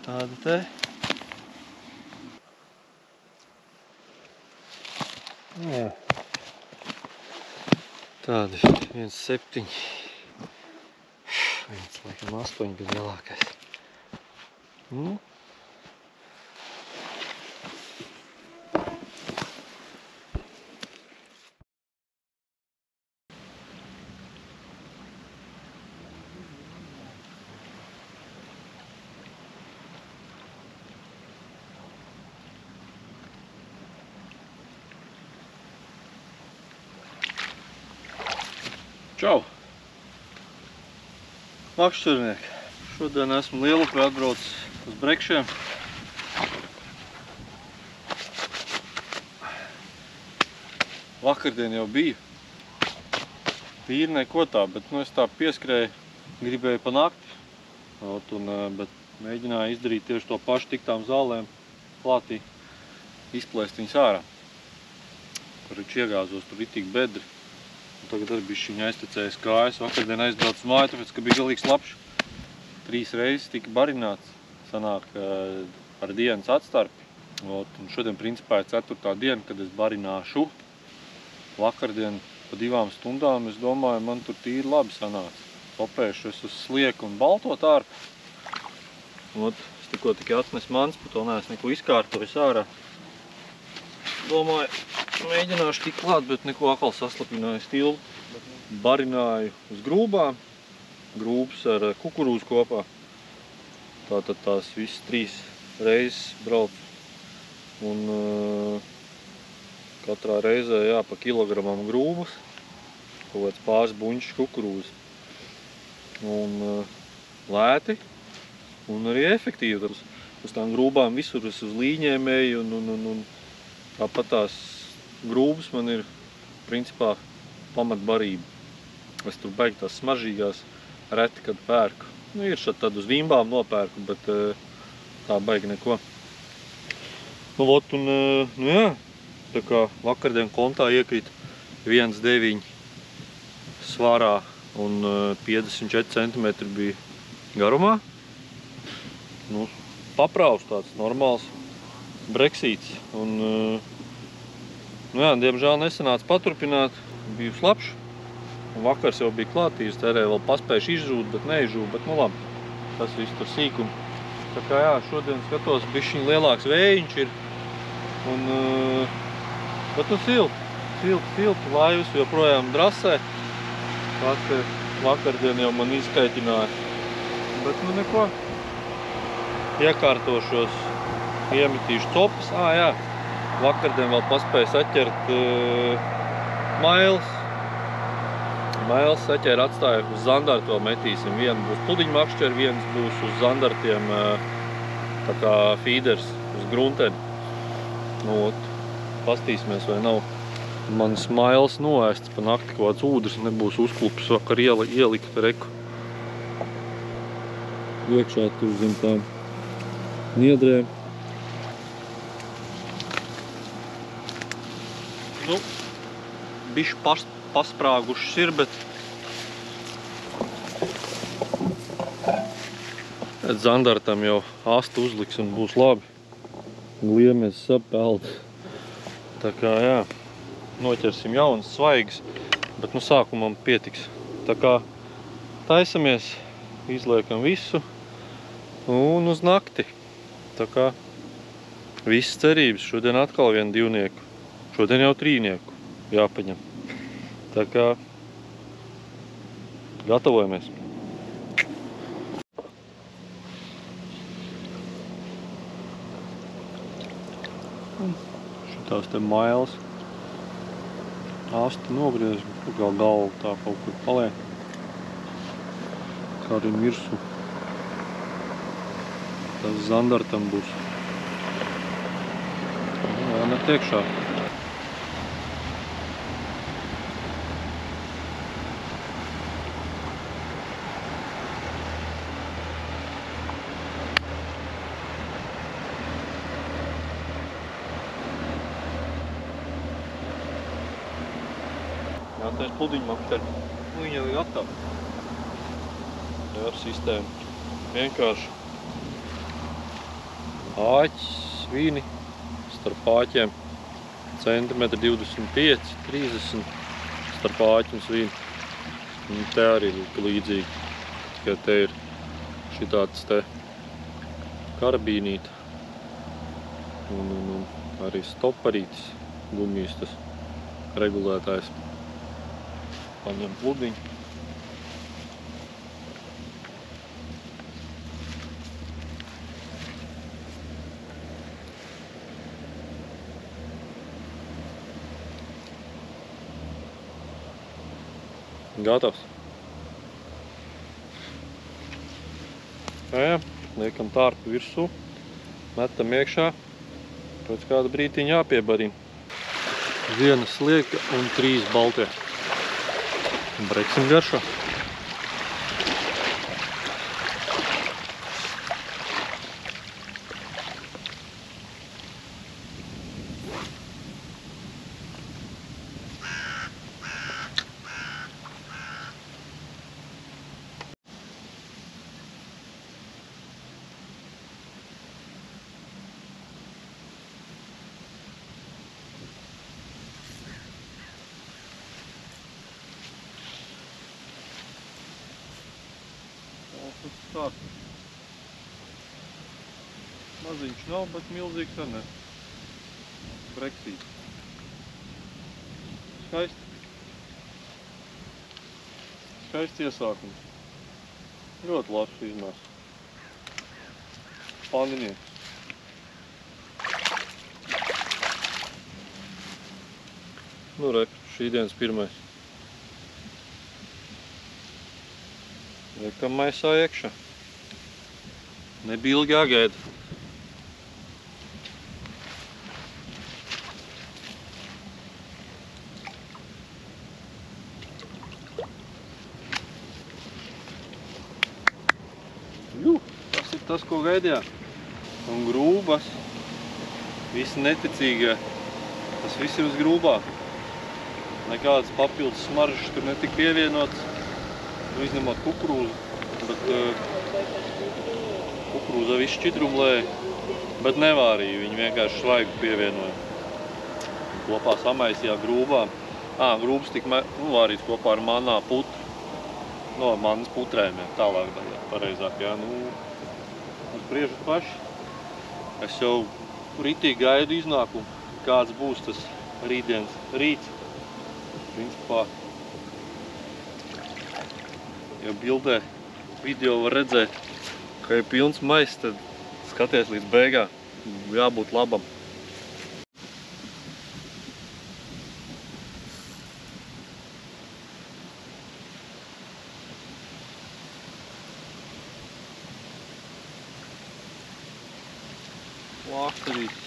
Tāda te. Jā. Tādi 1,7. Viens, laikam, 8 bija lielākais. Čau! Makšķernieki! Šodien esmu Lielupē atbraucis uz brekšiem. Vakardien jau biju. Vīri neko tā, bet es tā pieskrēju, gribēju pa nakti. Bet mēģināju izdarīt tieši to pašu, tik tām zālēm klātī, izplēst viņas ārā. Taču iegāzos tur ritīgi bedri. Tagad arī bišķiņa aiztecējas kājas. Vakardien aizbraucu uz māju, tāpēc, ka bija galīgs labš. 3 reizes tika barināts, sanāk ar dienas atstarpi. Un šodien principā ir 4. diena, kad es barināšu. Vakardien pa 2 stundām, es domāju, man tur tīri labi sanāca. Topēšu es uz slieku un balto tārpu. Es tikko tikai atnesu mans, pat vēl neesmu neko izkārtojis ārā. Domāju, mēģināšu tik klāt, bet neko atkal saslapināju stilbu. Barināju uz grūbām, grūbas ar kukurūzu kopā. Tātad tās visas 3 reizes braucu. Un katrā reizē pa kilogramam grūbas, kaut kāds pāris buņšas kukurūzas. Un lēti un arī efektīvi. Uz tām grūbām visur es uz līņiem eju un tāpat tās grūbas man ir principā pamatbarība. Es tur baigi tās smaržīgās reti, kad pērku. Ir šad tad uz Vimbām nopērku, bet tā baigi neko. Jā, tā kā vakardien kontā iekrita 1,9 svarā un 54 cm bija garumā. Papraus tāds normāls breksīts. Diemžēl nesanāca paturpināt, biju slapš. Vakars jau bija klātījis, tērē vēl paspējuši izžūt, bet neizžūt, bet labi. Tas viss tur sīkumi. Tā kā šodien skatos, bišķiņ lielāks vējiņš ir. Bet silti, laivas joprojām drasē. Vakardien jau man izskaitināja. Bet neko. Iekārtošos, iemetīšu copas. Vakardien vēl paspēju saķert mailes. Mailes saķēra atstāju uz zandartu vēl metīsim. Viena būs pudiņmakšķeri, viens būs uz zandartiem tā kā feeders uz grunteni. Pastīsimies, vai nav manas mailes noēstas pa nakti, kaut kāds ūdens nebūs uzklupis vakar ielikt reku. Iekšā tur zem tām niedrēm. Bišķi pasprāgušas ir, bet zandartam jau astu uzliks un būs labi. Gliemies sapeld. Tā kā noķersim jaunas svaigas, bet sākumam pietiks. Tā kā taisamies, izliekam visu un uz nakti. Tā kā visas cerības. Šodien atkal vienu divnieku. Šodien jau 3 jāpaņem. Tā kā gatavojamies. Šitās te mailes. Asti nogriež, gal galvu tā kaut kur paliek. Kā arī virsū. Tas zandartam būs. Jāmet iekšā. Jātais pudiņmakšķeri. Viņa jau ir gatava. Ar sistēmu. Vienkārši āķis, svini, starp āķiem centimetri 25, 30, starp āķi un svini. Un te arī līdzīgi, tikai te ir šitāds te karabīnīt un arī stoparītis, gumijas tas regulētājs. Paņem pludiņu. Gatavs. Jā, liekam tārpu virsū, metam iekšā, pēc kāda brītiņa jāpiebarina. 1 slieka un 3 baltie. Breksim garšo. Tāds. Maziņš nav, bet milzīgs ar ne. Breksīt. Skaisti. Skaisti iesākums. Ļoti labs iznās. Pandinieks. Nu, re, šī dienas pirmais. Liekam maisā iekšā. Nebija ilgi jāgaida. Tas ir tas, ko gaidījāt. Un grūbas, visi neticīgie, tas viss ir uz grūbā. Nekādas papildus smaržas tur netika pievienotas, izņemot kukurūzu, bet kukurūza visu šķidrumlēja, bet nevārīja, viņi vienkārši svaigu pievienoja. Kopā samaisījā grūbā. Grūbas tika vārīts kopā ar manā putru. No manas putrēm, jā, tālāk pareizāk, jā. Spriežat paši. Es jau ritīgi gaidu iznākumu, kāds būs tas rītdienas rīts. Principā, ja bildē, video var redzēt, ka ir pilns maiss, tad skaties līdz beigām. Jābūt labam. Lāksterītis.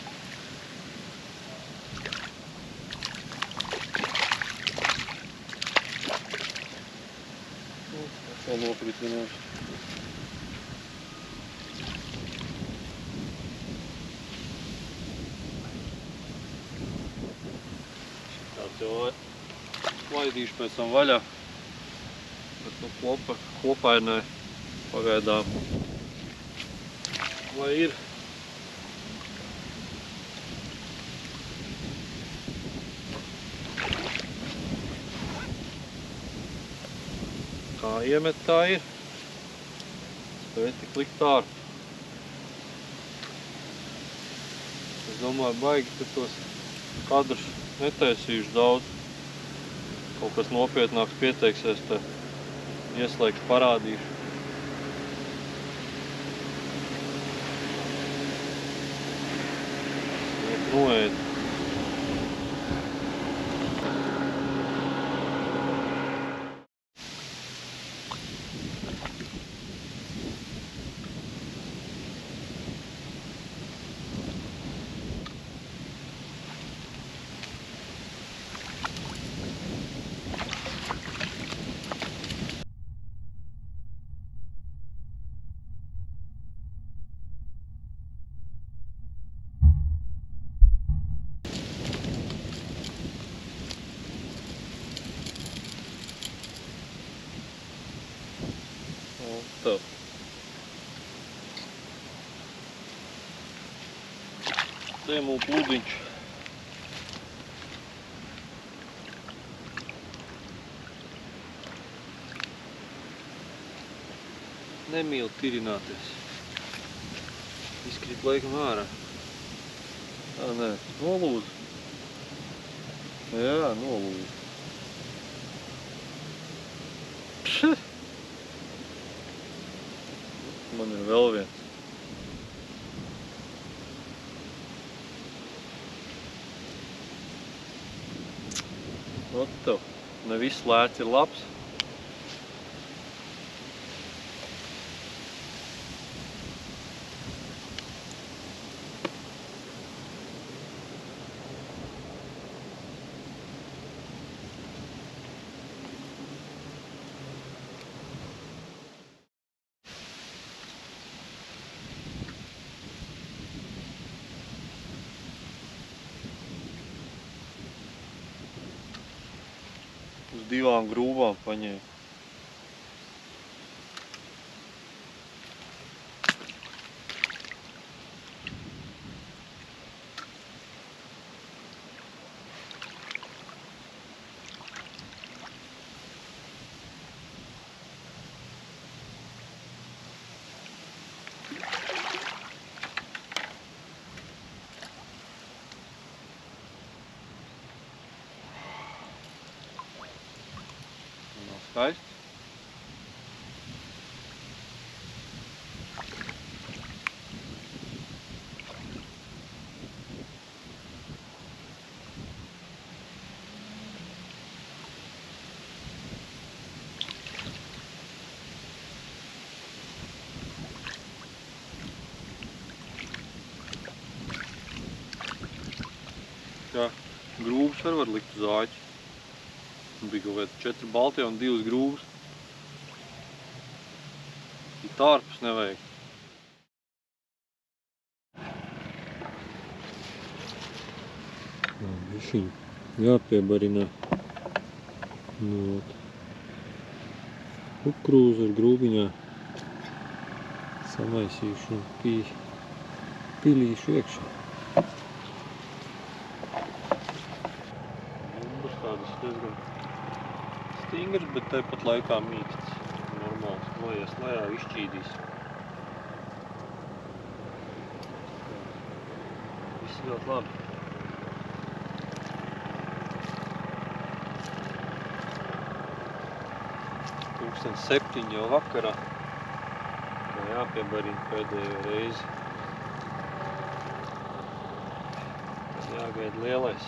Vēl nopritināšu. Tāds jau laidīšu pēc tam vaļā. Bet nu kopainai pagaidām. Lai ir. Kā iemet, tā ir. Spēj tik likt tārpu. Es domāju, baigi, ka tos kadrus netaisīšu daudz. Kaut kas nopietnāks pieteiksies, te ieslēgšu, parādīšu. Noēd. Tā. Ciemū pludiņš. Nemīl tirināties. Izkrīt laikam ārā. Nē, nolūz. Jā, nolūz. Man ir vēl viens. Ot tev, ne viss lēts ir labs. Uz divām grūvām paņēmu. Skaisti. Jā, grūbas var likt uz āķi. Bija kaut kādi 4 baltie un 2 grūbas. Tārpus nevajag. Bišķiņ jāpiebarina. Kukurūzu ar grūbiņā samaisīšu un pilīšu iekšā. Bumbas tādas diezgan stingrs, bet tāpat laikā mīksts. Normāls, noies lejā, izšķīdīs. Viss ļoti labi. Pulkstens 7 jau vakarā. Jāpiebarina pēdējo reizi. Jāgaida lielais.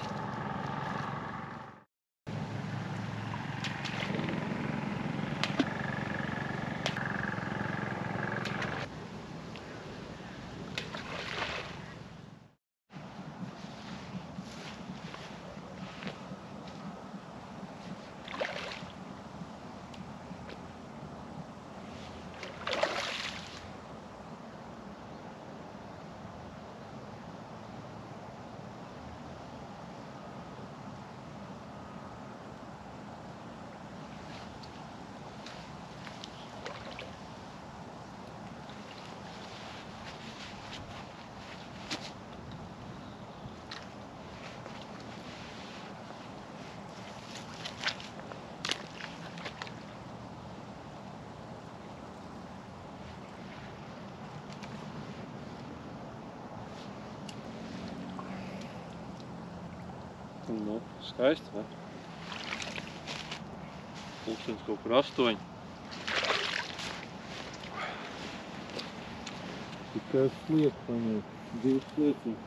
Nu, skaisti, ne? Pulkstens kaut kur 8. Tikai sliek paņēmu, 2 slieciņi.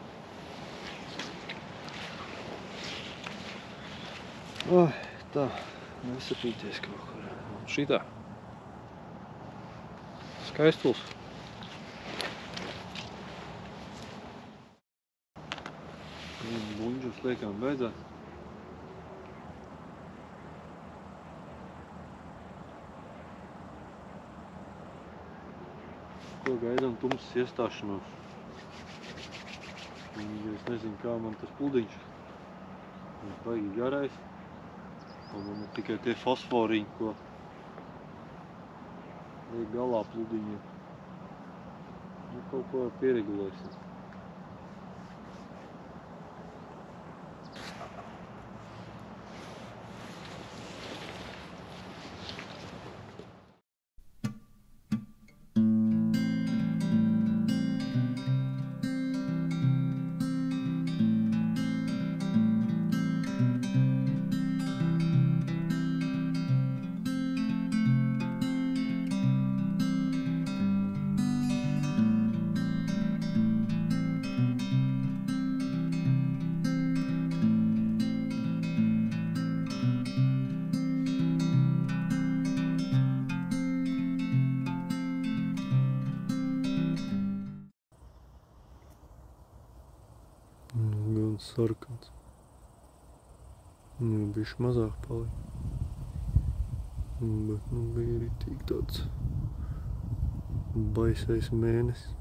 Tā, nesapīties kaut kur. Un šitā. Skaistuls. Buņģus liekām beidzās. Ko gaidām tumsas iestāšanos. Es nezinu, kā man tas pludiņš. Viņš baigi garais. Un man ir tikai tie fosforiņi, ko liek galā pludiņiem. Nu, kaut ko pieregulēsim. sarkans. Nu, bišķi mazāk palika. Bet, nu, bija ritīgi tāds baisais mēnesis.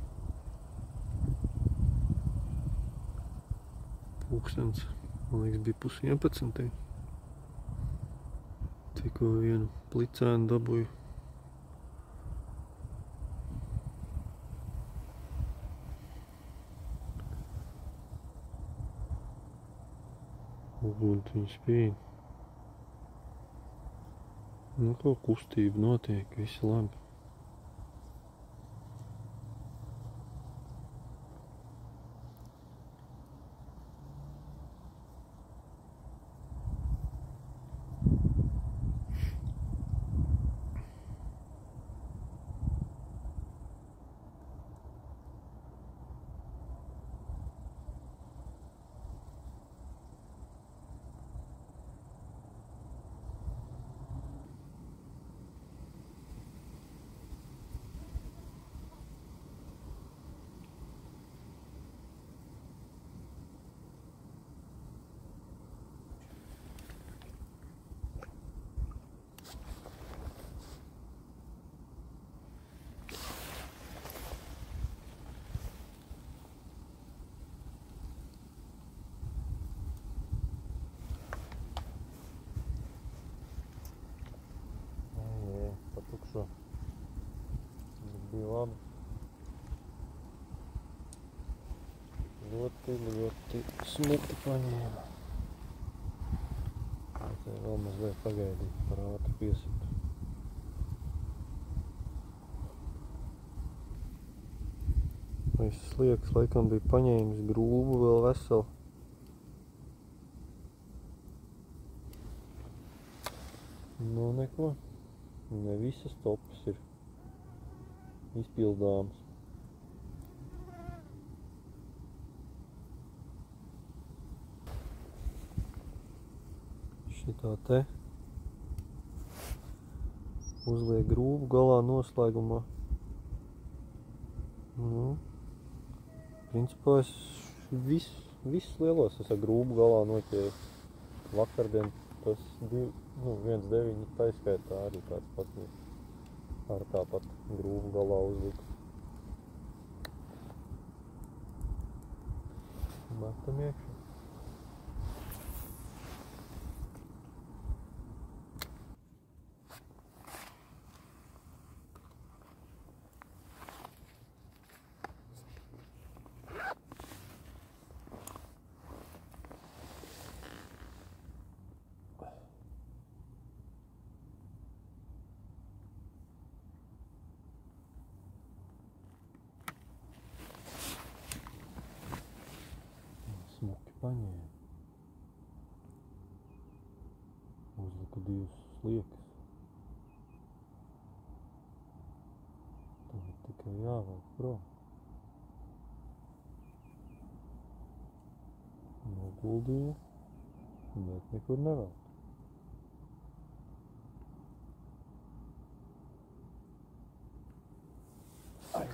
Pulkstens, man liekas, bija 10:30. Tikko vienu plicēnu dabūju. Uguntiņi spīd. Nu, kaut kustība notiek, visi labi. Patukšo. Bija labi. Ļoti smuki paņēma. Te vēl mazliet pagaidīt, par ātri piesitu. Viss sliekas laikam bija paņēmis grūbu vēl veselu. Nu, neko. Ne visas topas ir izpildāmas. Šitā te uzliek grūbu galā noslēgumā. Nu, principā es visus lielos es ar grūbu galā noķēju. Vakardien tas 1,9 taiskaitā arī tāds pats ar tāpat grūbu galā uzliku. Metam iekšā. Smuki paņēma. Uzliku 2 sliekas. Tagad tikai jāvelk prom. Noguldīju, bet nekur nevelk. Ai!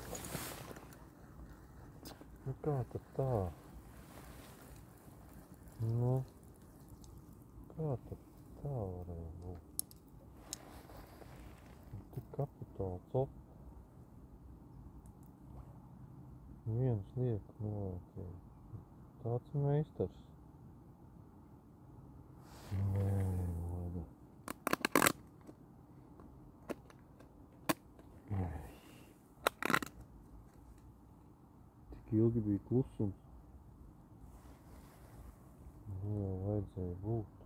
Nu kā tad tā? Nu, kā tad tā varēja būt? Tik kapitāli cop. Viens liek nolēkēja. Tāds meistars. Nē, vada. Tik ilgi bija klusums. Jā, vajadzēja būt.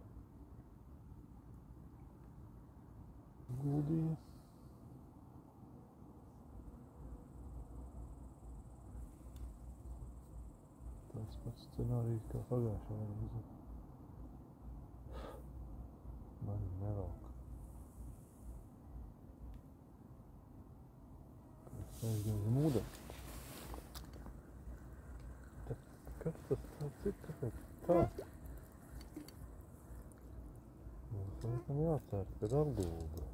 Guldīja. Tas pats scenārijs kā pagājušajā reizē. Man nevelk. Kas aizgāja zem ūdeni? Kas tas tāds ir? Kāpēc tā? Mums laikam jācer, kad apgulda.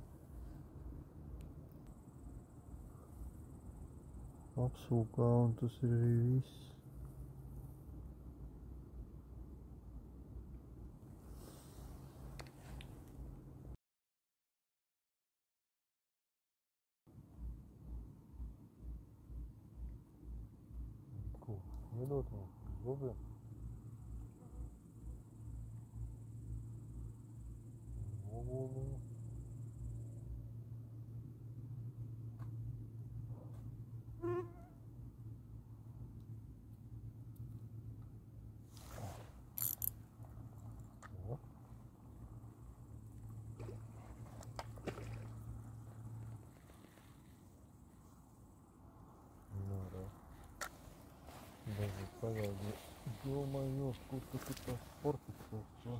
Apsūkā un tas ir arī viss. Iedot man zobiem. Noguldiņu. Daži pagaidi domājos, kur tu tās portikas to.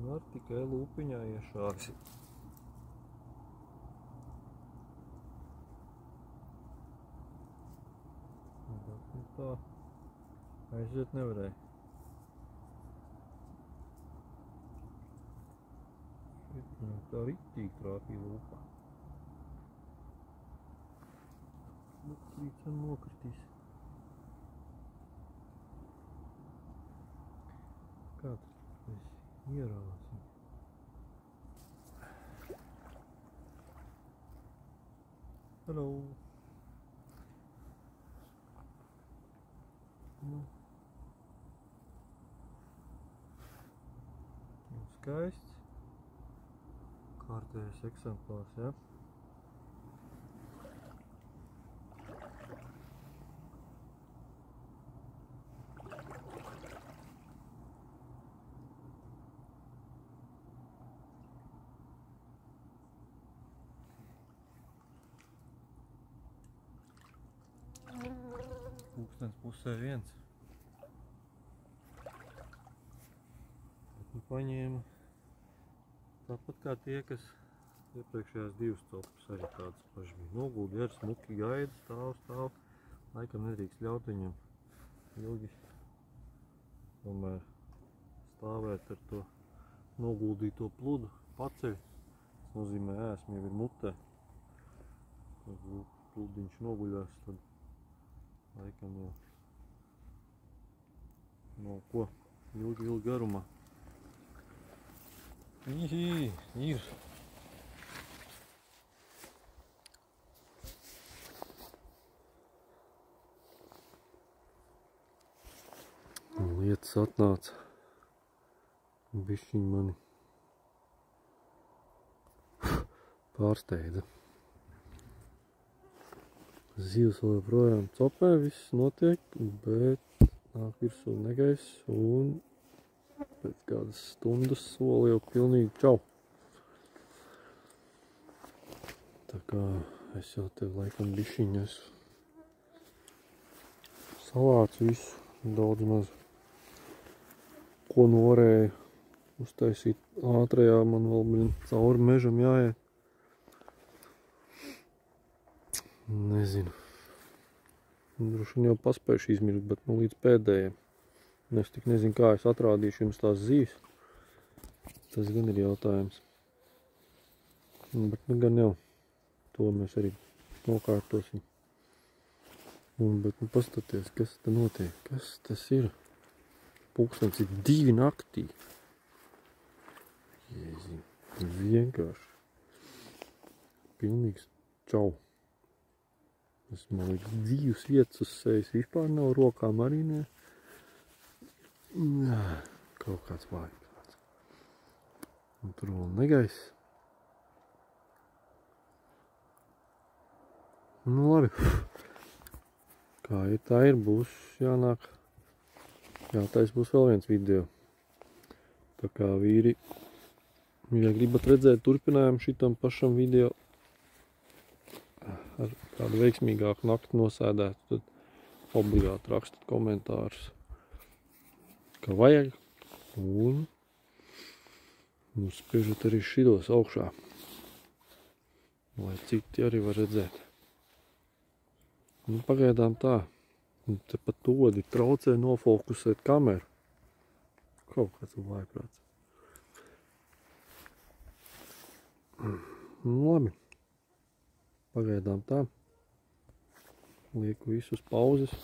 Var tikai lūpiņā iešāksi. Bet tā aiziet nevarēja. Tā ritīgi trāpīja lūpā. Līdz nokritīs. Kā tu esi ierāsi? Hello! Skaists. Kārtējais eksemplārs, ja? Pūkstens pusē viens. Bet paņēma tāpat kā tie, kas iepriekšējās divas celpas arī tādas paši bija. Noguldi ar smuki gaida, stāv. Laikam nedrīkst ļaut viņam ilgi tomēr stāvēt ar to noguldīto pludu paceļ. Tas nozīmē ēsmi jau ir mutē. Tad pludiņš noguļās, tad laikam jau no ko ilgi garumā. Ir. Lietas atnāca. Bišķiņ mani pārsteidza. Zivs vēl joprojām copē, viss notiek, bet nāk virsū negaiss un pēc kādas stundas soli jau pilnīgi čau. Tā kā es jau tev laikam bišķiņ esmu salācu visu, daudz maz, ko nu varēja uztaisīt ātrajā, man vēl cauri mežam jāiet. Nezinu. Droši vien jau paspējuši izmirkt, bet nu līdz pēdējiem. Es tik nezinu, kā es atrādīšu jums tās zīves. Tas gan ir jautājums. Bet nu gan jau. To mēs arī nokārtosim. Bet nu pastaties, kas te notiek? Kas tas ir? Pulkstens ir 2 naktī. Jēziņ. Vienkārši. Pilnīgs čau. Es man liekas, dzīves vietas uz sejas vispār nav, rokām arī ne. Kaut kāds vājprāts. Un tur vēl negaiss. Nu labi. Kā ir tā ir, būs jānāk. Jātais būs vēl viens video. Tā kā vīri, ja gribat redzēt turpinājumu šitam pašam video, ar kādu veiksmīgāku nakti nosēdētu, tad obligāti rakstat komentārus, ka vajag, un spiežat arī šitos augšā, lai citi arī var redzēt. Pagaidām tā, te pat odi traucē nofokusēt kameru. Kaut kāds vājprāts. Labi, pagaidām tā. Lieku visus pauzes.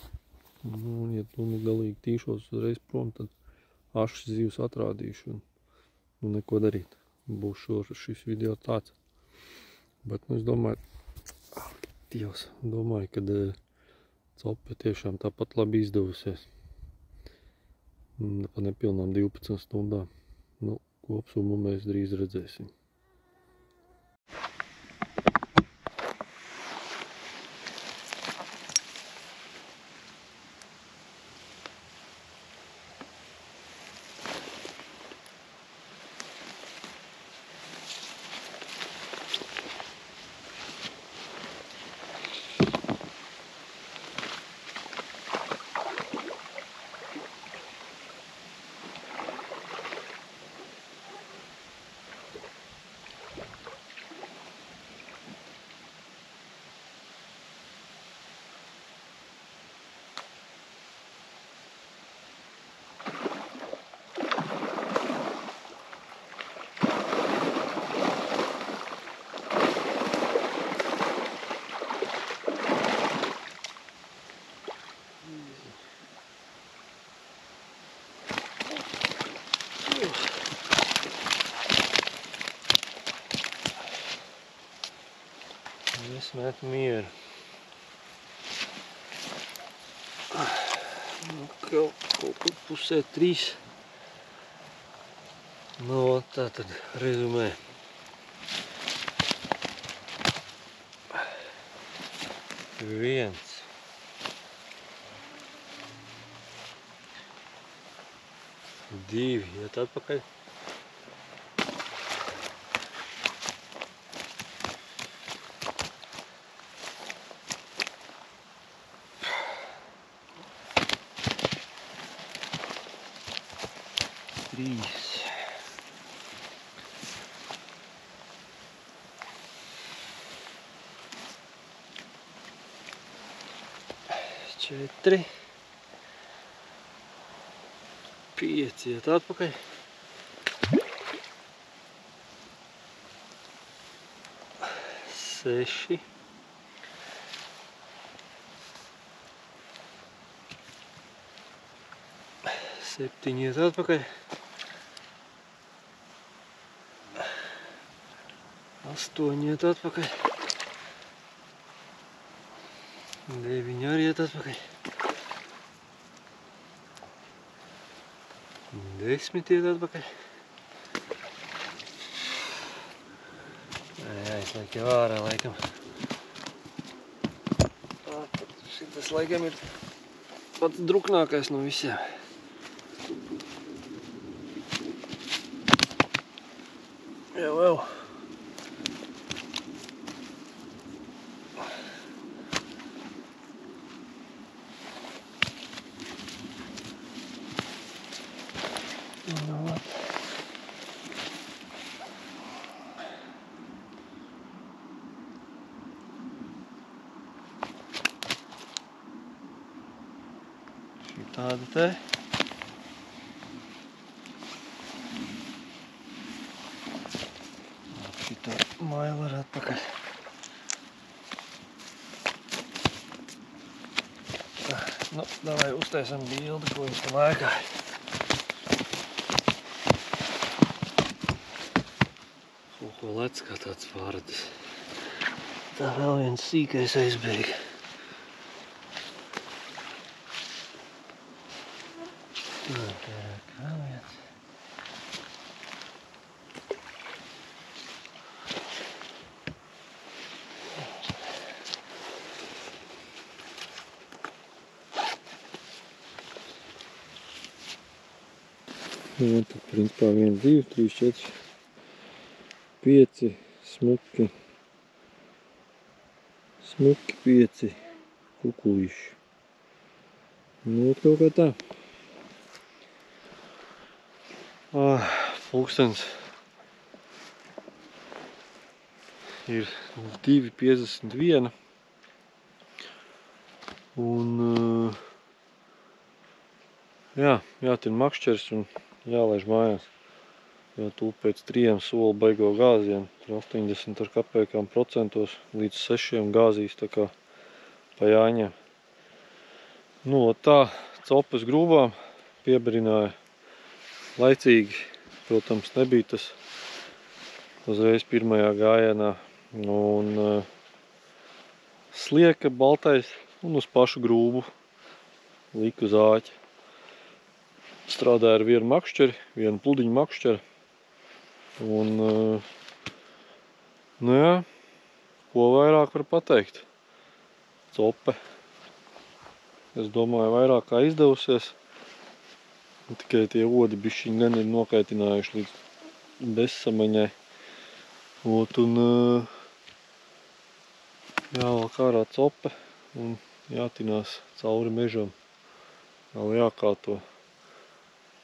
Un, ja tu galīgi tīšos uzreiz prom, tad ašas zivs atrādīšu un neko darīt. Būs šis video tāds. Bet, es domāju, Dievs, kad cope tiešām tāpat labi izdevusies. Pa nepilnām 12 stundām. Kopsumu mēs drīz redzēsim. Es metu mieru. Kaut kur pusē 3. Tā tad rezumē. 1. 2. Iet atpakaļ. 3. 4. 5. Iet atpakaļ. 6. 7. Iet atpakaļ. 8 iet atpakaļ. 9 arī iet atpakaļ. 10 iet atpakaļ. Jāizliek jau ārā laikam. Šitas laikam ir pats druknākais no visiem. Jau. Tāda te. Šito mailu var atpakaļ. Davai uztaisam bildi, ko viņš te lēkāja. Ko lec kā tāds vārdis. Tā vēl viens sīkais aizbēga. Vēl viens. Tad principā 1, 2, 3, 4, 5 smuki Smuki 5 kukulīši. Nu, kaut kā tā. Pulkstens ir 2:51. Un jātin makšķers un jālaiž mājās. Jo tu pēc 3 soli baigo gāzienu, 80 ar kapēkām procentos, līdz 6 gāzīs, tā kā pa jāņem. Nu, tā copas grūvām piebarināja laicīgi. Protams, nebija tas uzreiz pirmajā gājienā. Un slieka baltais un uz pašu grūbu liku zāķi. Strādāja ar vienu makšķeri, vienu pludiņu makšķeri. Un, nu jā, ko vairāk var pateikt? Cope. Es domāju, vairāk kā izdevusies. Tikai tie odi bišķiņ gan ir nokaitinājuši līdz bezsamaņai. Un jāvelk ārā cope un jātinās cauri mežam. Vēl jākārto.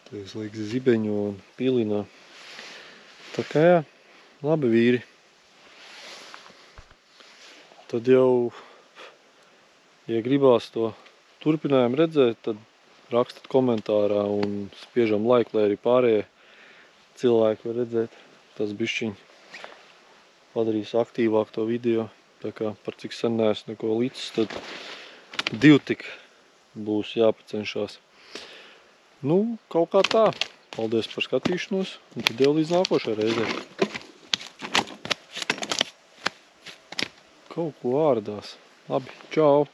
Tas liek zibeņo un pilinā. Tā kā jā, labi vīri. Tad jau, ja gribās to turpinājumu redzēt, tad rakstat komentārā un spiežam like, lai arī pārējie cilvēki var redzēt. Tas bišķiņ padarīs aktīvāk to video. Tā kā par cik sen neesmu neko līdzis, tad 2 tik būs jāpacenšās. Nu, kaut kā tā. Paldies par skatīšanos un tad jau līdz nākošai reizei. Kaut ko ārdās. Labi, čau!